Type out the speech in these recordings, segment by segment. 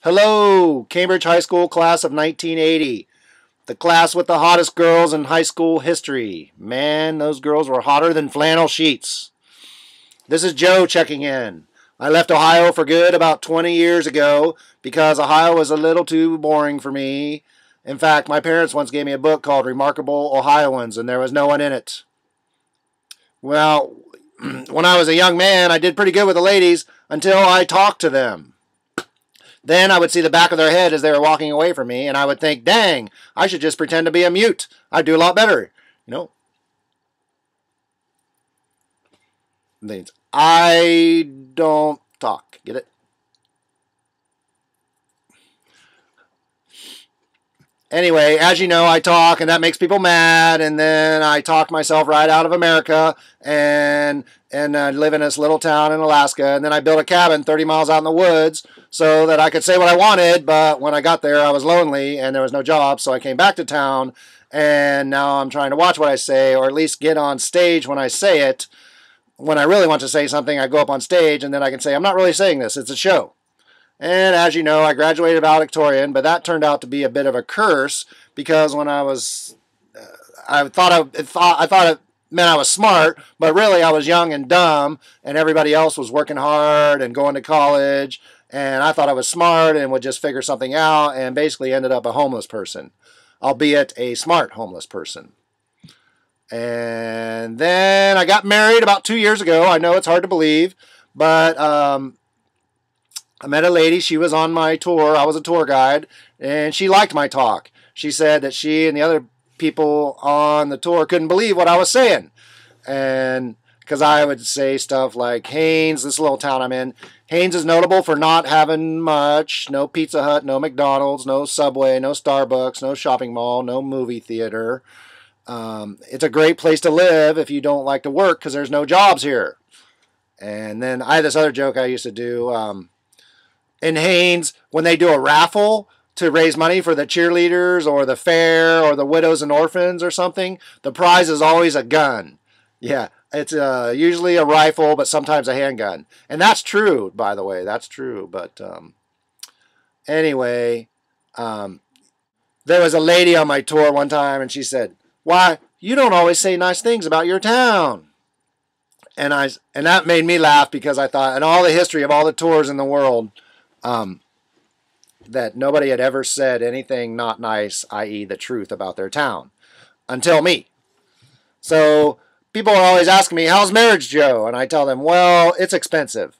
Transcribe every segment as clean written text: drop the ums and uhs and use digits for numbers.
Hello, Cambridge High School class of 1980. The class with the hottest girls in high school history. Man, those girls were hotter than flannel sheets. This is Joe checking in. I left Ohio for good about 20 years ago because Ohio was a little too boring for me. In fact, my parents once gave me a book called Remarkable Ohioans, and there was no one in it. Well, when I was a young man, I did pretty good with the ladies until I talked to them. Then I would see the back of their head as they were walking away from me, and I would think, dang, I should just pretend to be a mute. I'd do a lot better. You know? I don't talk. Get it? Anyway, as you know, I talk, and that makes people mad, and then I talked myself right out of America, and I live in this little town in Alaska, and then I built a cabin 30 miles out in the woods so that I could say what I wanted, but when I got there, I was lonely, and there was no job, so I came back to town, and now I'm trying to watch what I say, or at least get on stage when I say it. When I really want to say something, I go up on stage, and then I can say, I'm not really saying this, it's a show. And as you know, I graduated valedictorian, but that turned out to be a bit of a curse because when I was, I thought it meant I was smart, but really I was young and dumb, and everybody else was working hard and going to college, and I thought I was smart and would just figure something out, and basically ended up a homeless person, albeit a smart homeless person. And then I got married about 2 years ago. I know it's hard to believe, but I met a lady. She was on my tour. I was a tour guide, and she liked my talk. She said that she and the other people on the tour couldn't believe what I was saying. And because I would say stuff like, Haines, this little town I'm in, Haines is notable for not having much. No Pizza Hut, no McDonald's, no Subway, no Starbucks, no shopping mall, no movie theater. It's a great place to live if you don't like to work because there's no jobs here. And then I had this other joke I used to do. In Haines, when they do a raffle to raise money for the cheerleaders or the fair or the widows and orphans or something, the prize is always a gun. Yeah, it's usually a rifle, but sometimes a handgun. And that's true, by the way. That's true. But anyway, there was a lady on my tour one time, and she said, why, you don't always say nice things about your town. And that made me laugh because I thought, in all the history of all the tours in the world, that nobody had ever said anything not nice, i.e. the truth about their town, until me. So people are always asking me, how's marriage, Joe? And I tell them, well, it's expensive.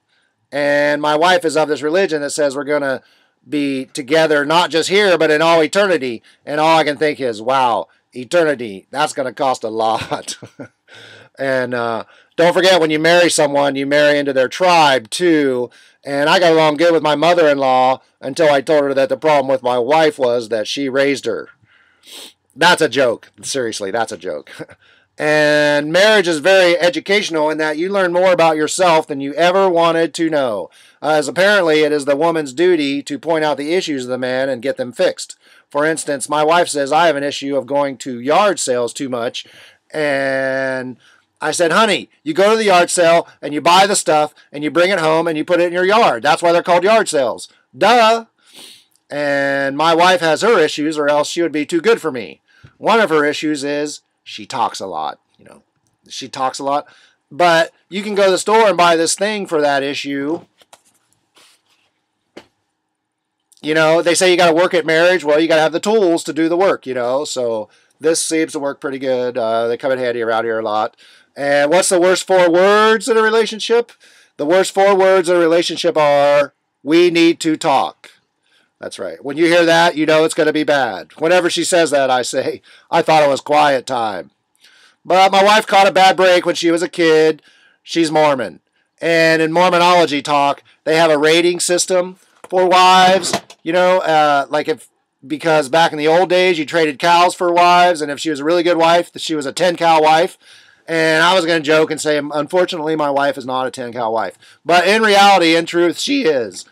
And my wife is of this religion that says we're going to be together not just here, but in all eternity. And all I can think is, wow, eternity, that's going to cost a lot. And don't forget, when you marry someone, you marry into their tribe, too. And I got along good with my mother-in-law until I told her that the problem with my wife was that she raised her. That's a joke. Seriously, that's a joke. And marriage is very educational in that you learn more about yourself than you ever wanted to know. As apparently it is the woman's duty to point out the issues of the man and get them fixed. For instance, my wife says I have an issue of going to yard sales too much, and I said, honey, you go to the yard sale and you buy the stuff and you bring it home and you put it in your yard. That's why they're called yard sales. Duh. And my wife has her issues, or else she would be too good for me. One of her issues is she talks a lot. You know, she talks a lot. But you can go to the store and buy this thing for that issue. You know, they say you got to work at marriage. Well, you got to have the tools to do the work, you know. So this seems to work pretty good. They come in handy around here a lot. And what's the worst 4 words in a relationship? The worst 4 words in a relationship are, we need to talk. That's right. When you hear that, you know it's going to be bad. Whenever she says that, I say, I thought it was quiet time. But my wife caught a bad break when she was a kid. She's Mormon. And in Mormonology talk, they have a rating system for wives. You know, because back in the old days, you traded cows for wives. And if she was a really good wife, she was a 10-cow wife. And I was going to joke and say, unfortunately, my wife is not a 10-cow wife. But in reality, in truth, she is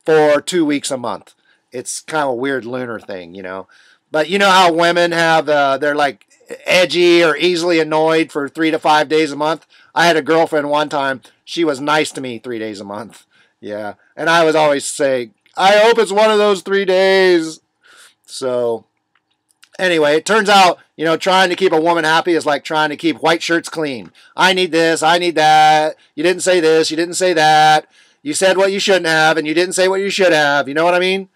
for 2 weeks a month. It's kind of a weird lunar thing, you know. But you know how women have, they're like edgy or easily annoyed for 3 to 5 days a month? I had a girlfriend one time. She was nice to me 3 days a month. Yeah. And I was always say, I hope it's one of those 3 days. So anyway, it turns out, trying to keep a woman happy is like trying to keep white shirts clean. I need this, I need that. You didn't say this, you didn't say that. You said what you shouldn't have, and you didn't say what you should have. You know what I mean?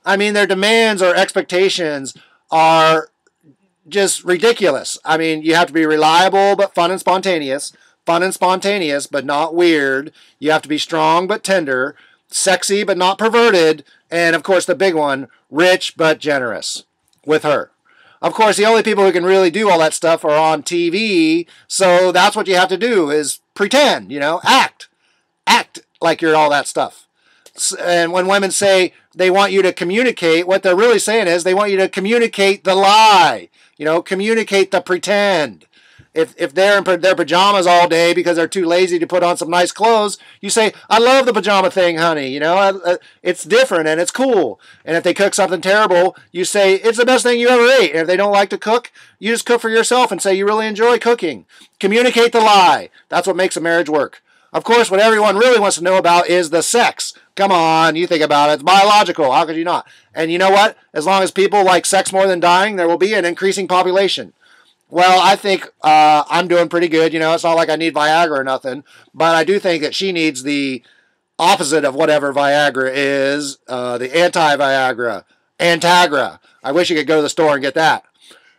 I mean, their demands or expectations are just ridiculous. I mean, you have to be reliable but fun and spontaneous. Fun and spontaneous but not weird. You have to be strong but tender. Sexy but not perverted. And, of course, the big one, rich but generous with her. Of course, the only people who can really do all that stuff are on TV, so that's what you have to do is pretend, act. Act like you're all that stuff. And when women say they want you to communicate, what they're really saying is they want you to communicate the lie, communicate the pretend. If they're in their pajamas all day because they're too lazy to put on some nice clothes, you say, I love the pajama thing, honey. It's different and it's cool. And if they cook something terrible, you say, it's the best thing you ever ate. And if they don't like to cook, you just cook for yourself and say you really enjoy cooking. Communicate the lie. That's what makes a marriage work. Of course, what everyone really wants to know about is the sex. Come on, you think about it. It's biological. How could you not? And you know what? As long as people like sex more than dying, there will be an increasing population. Well, I think I'm doing pretty good. It's not like I need Viagra or nothing. But I do think that she needs the opposite of whatever Viagra is, the anti-Viagra, Antagra. I wish you could go to the store and get that.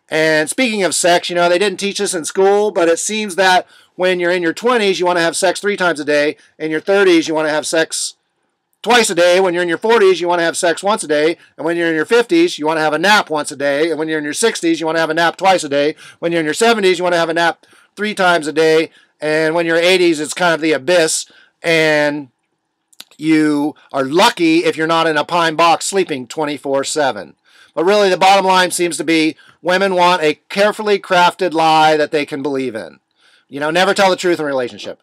And speaking of sex, they didn't teach this in school, but it seems that when you're in your 20s, you want to have sex 3 times a day. In your 30s, you want to have sex twice a day. When you're in your 40s, you want to have sex once a day. And when you're in your 50s, you want to have a nap once a day. And when you're in your 60s, you want to have a nap twice a day. When you're in your 70s, you want to have a nap 3 times a day. And when you're 80s, it's kind of the abyss. And you are lucky if you're not in a pine box sleeping 24/7. But really, the bottom line seems to be women want a carefully crafted lie that they can believe in. Never tell the truth in a relationship.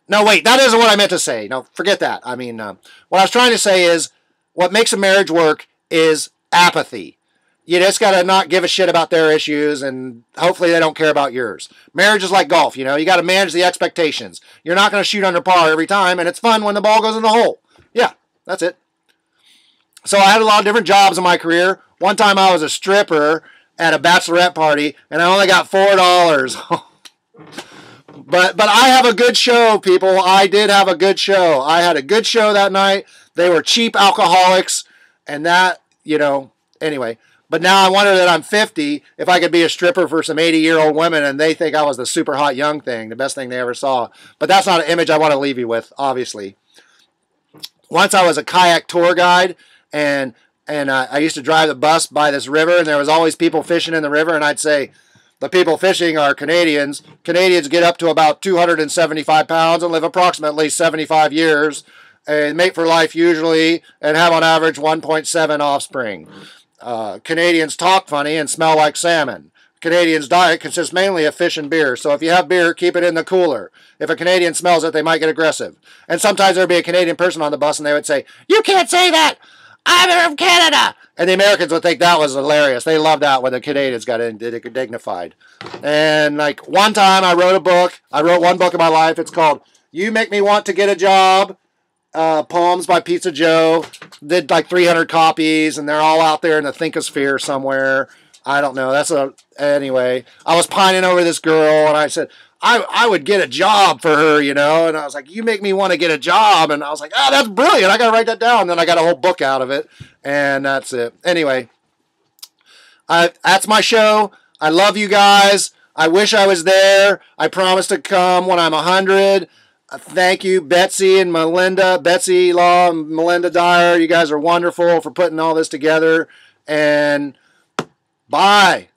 No, wait, that isn't what I meant to say. No, forget that. I mean, what I was trying to say is what makes a marriage work is apathy. You just got to not give a shit about their issues, and hopefully they don't care about yours. Marriage is like golf, you got to manage the expectations. You're not going to shoot under par every time, and it's fun when the ball goes in the hole. Yeah, that's it. So I had a lot of different jobs in my career. One time I was a stripper at a bachelorette party, and I only got $4. But I have a good show, people. I did have a good show. I had a good show that night. They were cheap alcoholics, and that, anyway. But now I wonder that I'm 50, if I could be a stripper for some 80-year-old women, and they think I was the super hot young thing, the best thing they ever saw. But that's not an image I want to leave you with, obviously. Once I was a kayak tour guide, and I used to drive the bus by this river, and there was always people fishing in the river, and I'd say, the people fishing are Canadians. Canadians get up to about 275 pounds and live approximately 75 years, and mate for life usually, and have on average 1.7 offspring. Canadians talk funny and smell like salmon. Canadians' diet consists mainly of fish and beer, so if you have beer, keep it in the cooler. If a Canadian smells it, they might get aggressive. And sometimes there would be a Canadian person on the bus, and they would say, "You can't say that! I'm from Canada!" And the Americans would think that was hilarious. They loved that when the Canadians got dignified. And like one time I wrote a book. I wrote one book in my life. It's called You Make Me Want to Get a Job. Poems by Pizza Joe. Did like 300 copies, and they're all out there in the thinkosphere somewhere. I don't know. Anyway, I was pining over this girl, and I said, I would get a job for her, and I was like, you make me want to get a job. And I was like, oh, that's brilliant. I got to write that down. And then I got a whole book out of it, and that's it. Anyway, that's my show. I love you guys. I wish I was there. I promise to come when I'm 100. Thank you, Betsy and Melinda, Betsy Law and Melinda Dyer. You guys are wonderful for putting all this together. And bye.